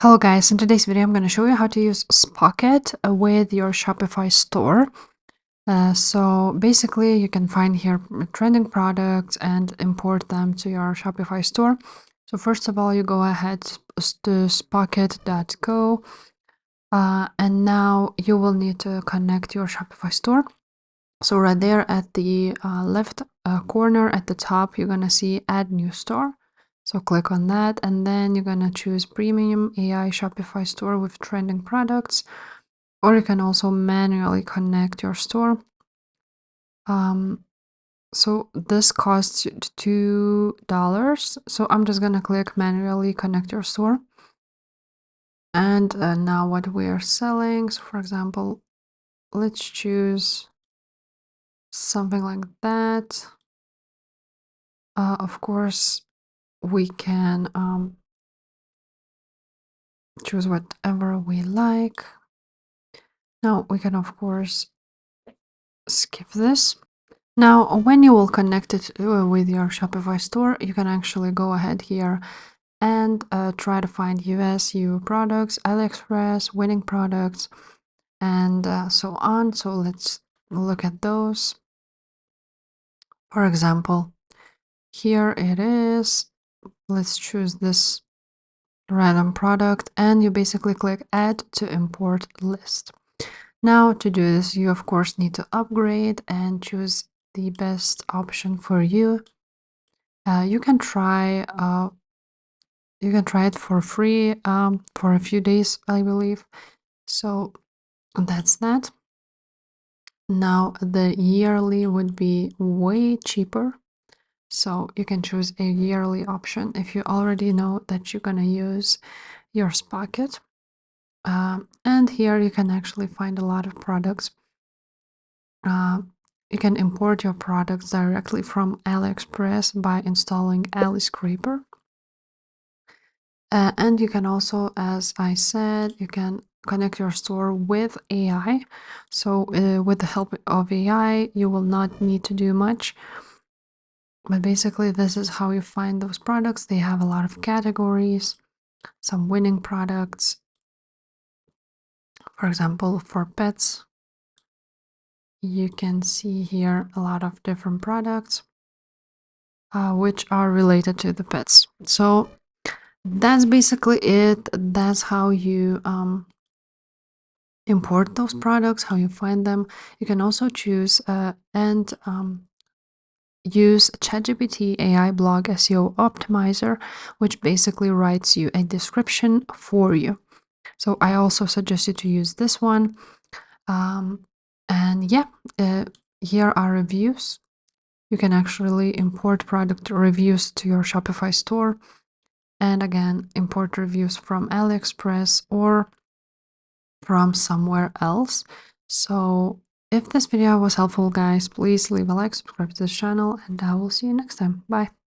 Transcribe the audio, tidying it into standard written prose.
Hello guys, in today's video I'm going to show you how to use Spocket with your Shopify store. So basically you can find here trending products and import them to your Shopify store. So first of all, you go ahead to spocket.co and now you will need to connect your Shopify store. So right there at the left corner at the top, you're going to see add new store. So click on that and then you're going to choose premium AI Shopify store with trending products, or you can also manually connect your store. So this costs $2. So I'm just going to click manually connect your store. And now what we are selling. So for example, let's choose something like that. Of course, we can choose whatever we like. Now we can of course skip this. Now when you will connect it with your Shopify store, you can actually go ahead here and try to find US, EU products, AliExpress, winning products, and so on. So let's look at those. For example, here it is. Let's choose this random product and you basically click add to import list. Now to do this, you of course need to upgrade and choose the best option for you. You can try it for free for a few days, I believe. So that's that. Now the yearly would be way cheaper. So you can choose a yearly option if you already know that you're gonna use your Spocket. And here you can actually find a lot of products. You can import your products directly from AliExpress by installing AliScraper. And you can also, as I said, you can connect your store with AI. So with the help of AI, you will not need to do much. But basically, this is how you find those products. They have a lot of categories, some winning products. For example, for pets, you can see here a lot of different products which are related to the pets. So that's basically it. That's how you import those products, how you find them. You can also choose and use ChatGPT AI blog SEO optimizer, which basically writes you a description for you. So I also suggest you to use this one. And yeah, here are reviews. You can actually import product reviews to your Shopify store. And again, import reviews from AliExpress or from somewhere else. So if this video was helpful, guys, please leave a like, subscribe to this channel, and I will see you next time. Bye.